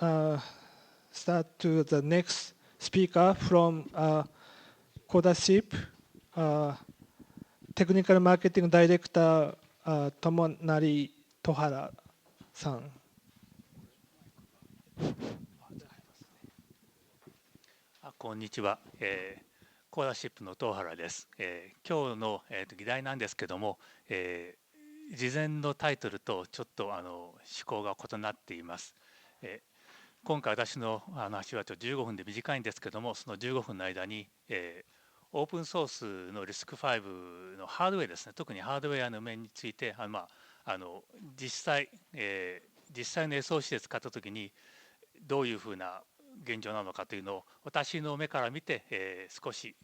start to the next speaker from Codasip, Technical Marketing Director Tomonari Tohara さん。こんにちは。コーダシップの東原です。今日の、議題なんですけども、事前のタイトルとちょっと思考が異なっています。今回私の話はちょっと15分で短いんですけども、その15分の間に、オープンソースの RISC-V のハードウェアですね、特にハードウェアの面について実際の SOC で使った時にどういうふうな現状なのかというのを私の目から見て、少し、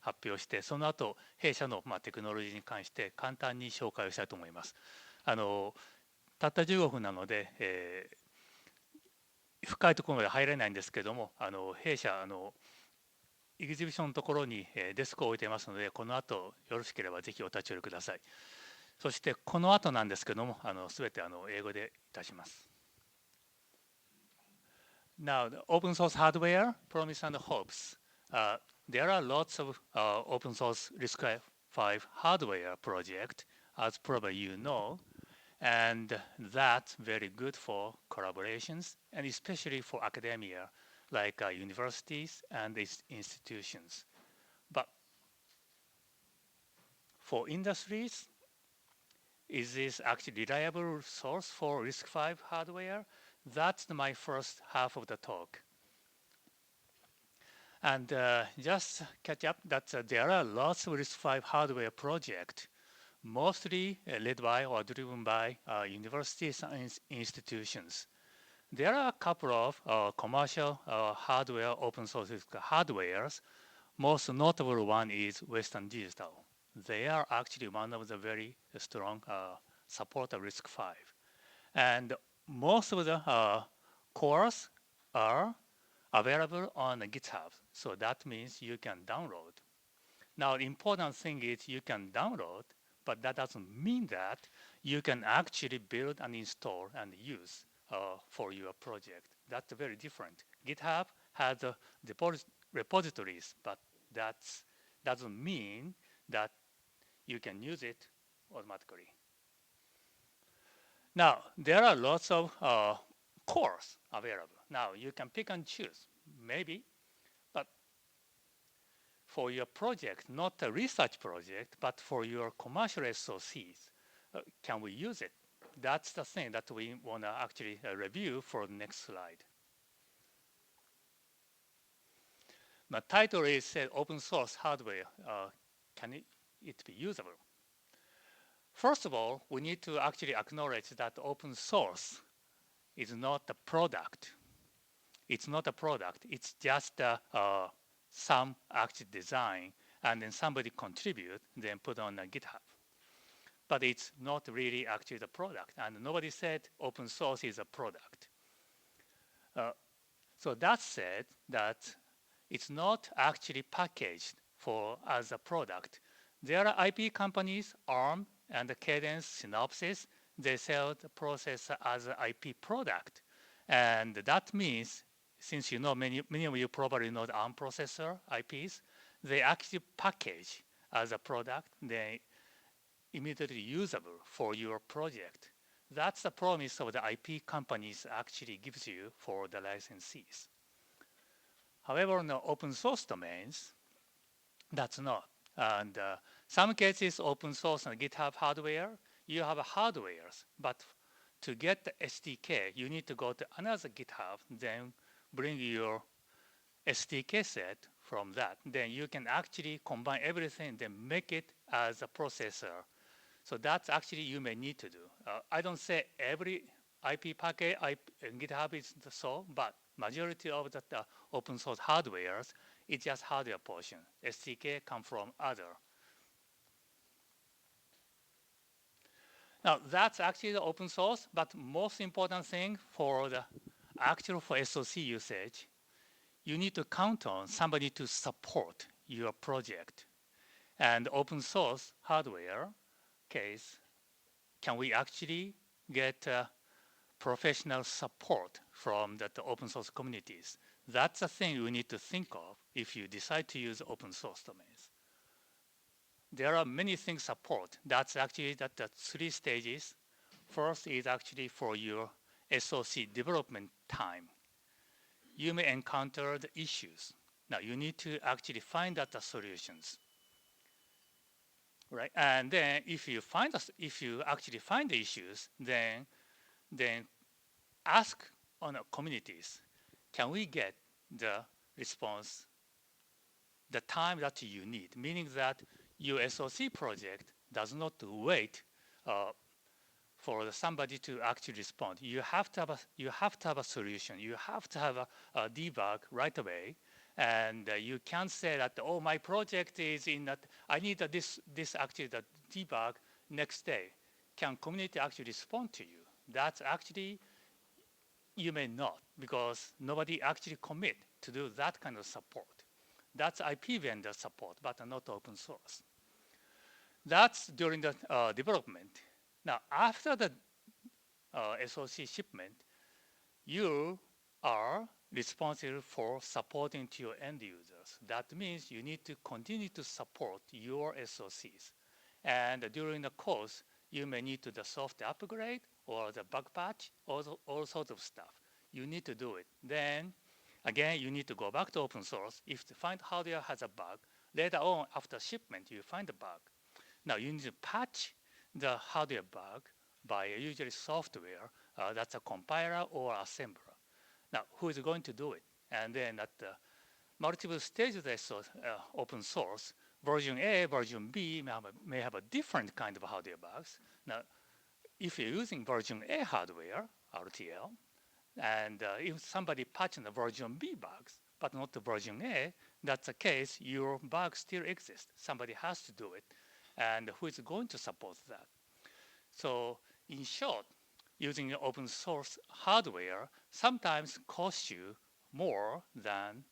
発表して、その後弊社の、テクノロジーに関して簡単に紹介をしたいと思います。たった15分なので、深いところまで入れないんですけども、弊社エキシビションのところにデスクを置いていますので、この後よろしければぜひお立ち寄りください。そしてこの後なんですけども、すべて英語でいたします。Now, the open source hardware, promise and hopes. There are lots of open source RISC-V hardware project, as probably you know, and that's very good for collaborations, and especially for academia, like universities and institutions. But for industries, is this actually reliable source for RISC-V hardware? That's my first half of the talk. And just catch up that there are lots of RISC-V hardware projects, mostly led by or driven by universities and institutions. There are a couple of commercial hardware, open source hardwares. Most notable one is Western Digital. They are actually one of the very strong support of RISC-V. And most of the cores are available on GitHub. So that means you can download. Now, the important thing is you can download, but that doesn't mean that you can actually build and install and use for your project. That's very different. GitHub has repositories, but that doesn't mean that you can use it automatically. Now, there are lots of cores available. Now, you can pick and choose, maybe, but for your project, not a research project, but for your commercial SOCs, can we use it? That's the thing that we want to actually review for the next slide. The title is open source hardware. Can it be usable? First of all, we need to actually acknowledge that open source is not a product. It's not a product. It's just some actual design, and then somebody contribute, then put on a GitHub. But it's not really actually the product, and nobody said open source is a product. So that said, that it's not actually packaged as a product. There are IP companies, ARM and Cadence, Synopsys. They sell the processor as an IP product, and that means, since you know many of you probably know the ARM processor IPs, they actually package as a product. They immediately usable for your project. That's the promise of the IP companies actually gives you for the licensees. However, in the open source domains, that's not. And some cases, open source and GitHub hardware, you have hardwares, but to get the SDK, you need to go to another GitHub, then bring your SDK set from that. Then you can actually combine everything, then make it as a processor. So that's actually you may need to do. I don't say every IP package in GitHub is so, but majority of the open source hardwares, it's just hardware portion. SDK come from other. Now that's actually the open source, but most important thing for the actual for SOC usage, you need to count on somebody to support your project. And open source hardware case, can we actually get professional support from the open source communities. That's the thing you need to think of if you decide to use open source domains. There are many things support. That's actually the 3 stages. First is actually for your SOC development time. You may encounter the issues. Now you need to actually find out the solutions, right? And then if you actually find the issues, then ask on the communities, can we get the response the time that you need? Meaning that your SOC project does not wait for somebody to actually respond. You have to have a solution. You have to have a debug right away, and you can't say that, oh, my project is in that I need this actually the debug next day. Can community actually respond to you? That's actually you may not, because nobody actually commit to do that kind of support. That's IP vendor support, but not open source. That's during the development. Now, after the SOC shipment, you are responsible for supporting to your end users. That means you need to continue to support your SOCs. And during the course, you may need to the software upgrade or the bug patch, all sorts of stuff. You need to do it. Then, again, you need to go back to open source. If the find hardware has a bug, later on after shipment, you find a bug. Now you need to patch the hardware bug by usually software that's a compiler or assembler. Now, who is going to do it? And then at the multiple stages of open source, version A, version B may have a different kind of hardware bugs. Now, if you're using version A hardware, RTL, and if somebody patching the version B bugs, but not the version A, that's the case, your bug still exists. Somebody has to do it. And who is going to support that? So in short, using open source hardware sometimes costs you more than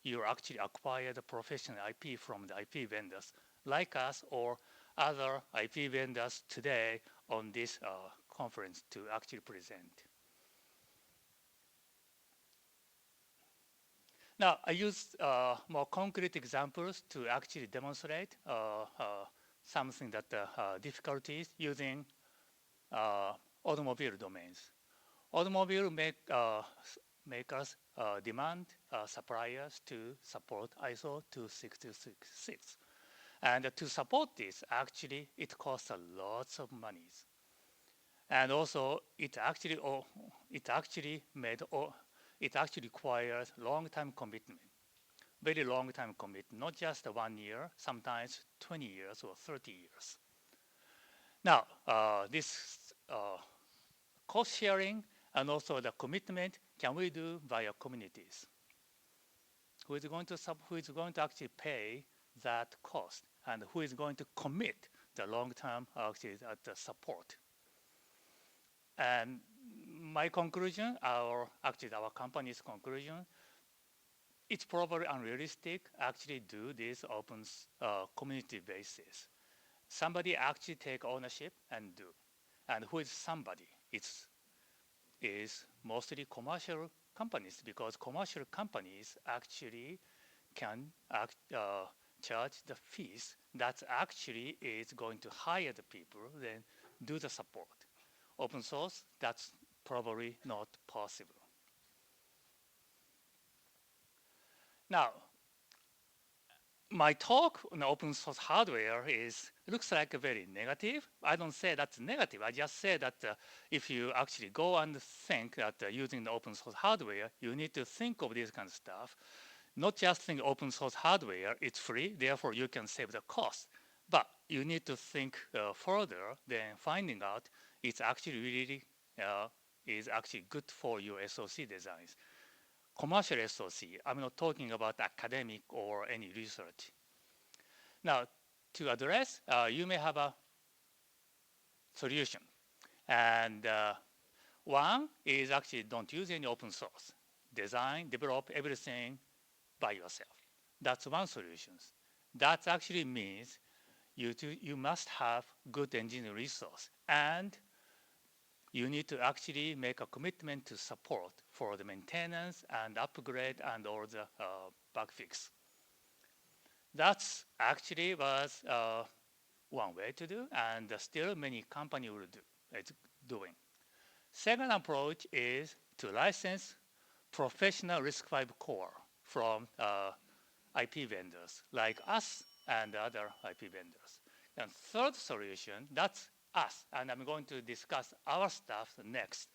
you actually acquire the professional IP from the IP vendors like us or other IP vendors today on this conference to actually present. Now, I use more concrete examples to actually demonstrate something that difficulties using automobile domains. Automobile makers demand suppliers to support ISO 2666. And to support this, actually, it costs a lot of monies. And also, it actually requires long-time commitment, very long-time commitment, not just 1 year, sometimes 20 years or 30 years. Now, this cost sharing and also the commitment can we do via communities? Who is going to actually pay that cost, and who is going to commit the long-term actually the support? And my conclusion, our company's conclusion, it's probably unrealistic actually do this open community basis. Somebody actually take ownership and do. And who is somebody? Is mostly commercial companies, because commercial companies actually can charge the fees that actually is going to hire the people, then do the support. Open source, that's probably not possible. Now, my talk on open source hardware looks like very negative. I don't say that's negative. I just say that if you actually go and think that using the open source hardware, you need to think of this kind of stuff. Not just think open source hardware, it's free, therefore you can save the cost. But you need to think further than finding out it's actually really is actually good for your SOC designs. Commercial SOC, I'm not talking about academic or any research. Now, to address, you may have a solution. And one is actually don't use any open source. Design, develop everything by yourself. That's one solution. That actually means you must have good engineering resource and you need to actually make a commitment to support for the maintenance and upgrade and all the bug fix. That's actually was one way to do, and still many companies will do. It's doing. Second approach is to license professional RISC-V core from IP vendors like us and other IP vendors. And third solution, that's us, and I'm going to discuss our stuff next.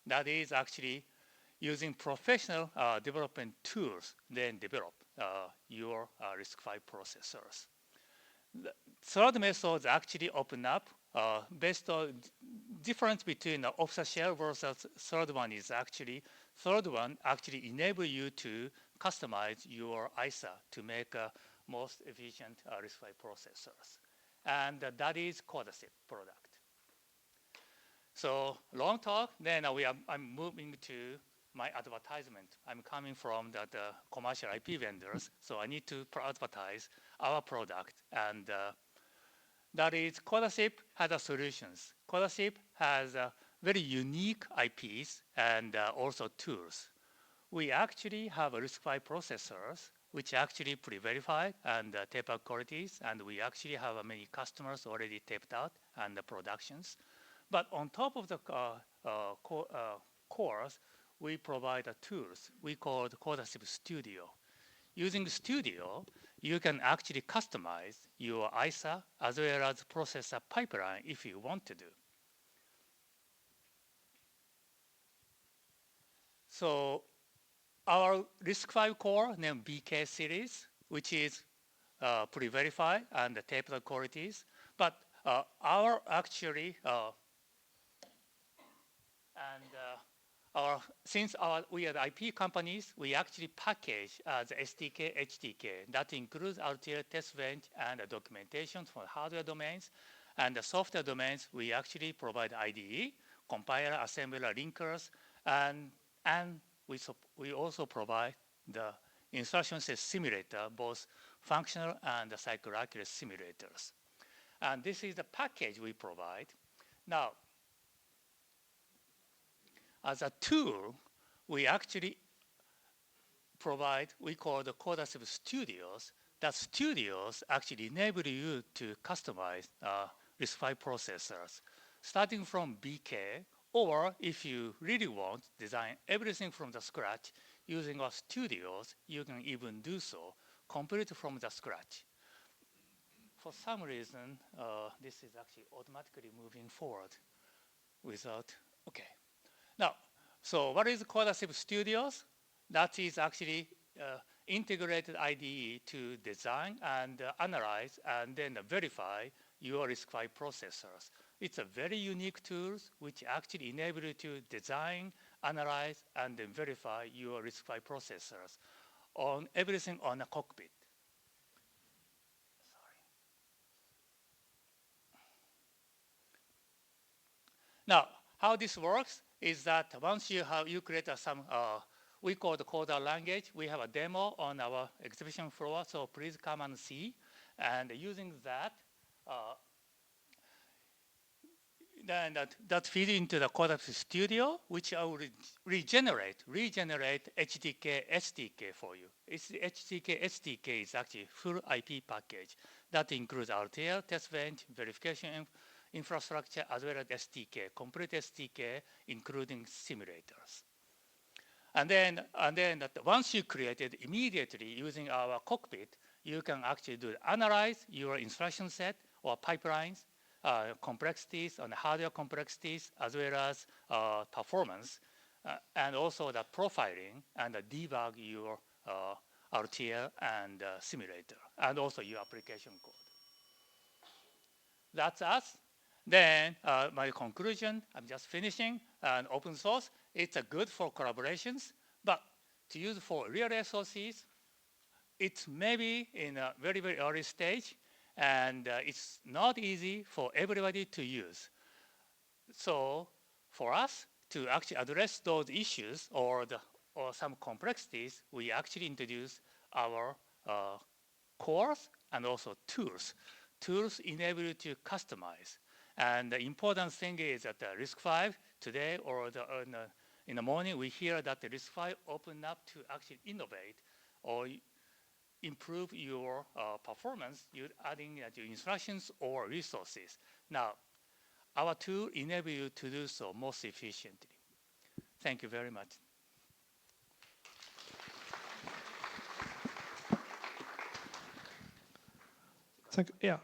That is actually using professional development tools, then develop your RISC-V processors. The third method actually open up based on difference between the off-the-shelf versus third one is actually third one actually enable you to customize your ISA to make most efficient RISC-V processors, and that is Codasip product. So long talk. Then I'm moving to my advertisement. I'm coming from the commercial IP vendors, so I need to advertise our product, and that is Codasip has a solutions. Codasip has very unique IPs and also tools. We actually have RISC-V processors which actually pre-verified and tape out qualities, and we actually have many customers already taped out and the productions. But on top of the cores, we provide tools we call Codasip Studio. Using Studio, you can actually customize your ISA as well as processor pipeline if you want to do. So our RISC-V core named BK series, which is pre-verified and the taped qualities, but our actually since we are the IP companies, we actually package the SDK, HDK. That includes RTL test bench and the documentation for hardware domains. And the software domains, we actually provide IDE, compiler, assembler, linkers, and we also provide the instruction set simulator, both functional and the cycle accurate simulators. And this is the package we provide. Now, as a tool, we actually provide, we call the Codasip Studios. That Studios actually enable you to customize RISC-V processors, starting from BK, or if you really want, design everything from the scratch using our Studios, you can even do so, completely from the scratch. For some reason, this is actually automatically moving forward without, okay. Now, so what is Codasip Studios? That is actually integrated IDE to design and analyze and then verify your RISC-V processors. It's a very unique tool which actually enable you to design, analyze, and then verify your RISC-V processors on everything on a cockpit. Now, how this works is that once you create some, we call the coder language. We have a demo on our exhibition floor, so please come and see. And using that, then that feeds into the Codasip Studio, which I will regenerate HDK, SDK for you. It's HDK, SDK is actually full IP package. That includes RTL, test bench, verification infrastructure, as well as SDK, complete SDK, including simulators. And then once you create it, immediately using our cockpit, you can actually analyze your instruction set or pipelines, complexities and hardware complexities, as well as performance, and also the profiling and debug your RTL and simulator, and also your application code. That's us. Then my conclusion, I'm just finishing, and open source, it's good for collaborations, but to use for real SoCs, it's maybe in a very, very early stage, and it's not easy for everybody to use. So for us to actually address those issues or some complexities, we actually introduce our cores and also tools. Tools enable you to customize. And the important thing is that the RISC-V today or in the morning we hear that the RISC-V open up to actually innovate or improve your performance, you adding your instructions or resources. Now, our tool enables you to do so most efficiently. Thank you very much. Thank you. Yeah.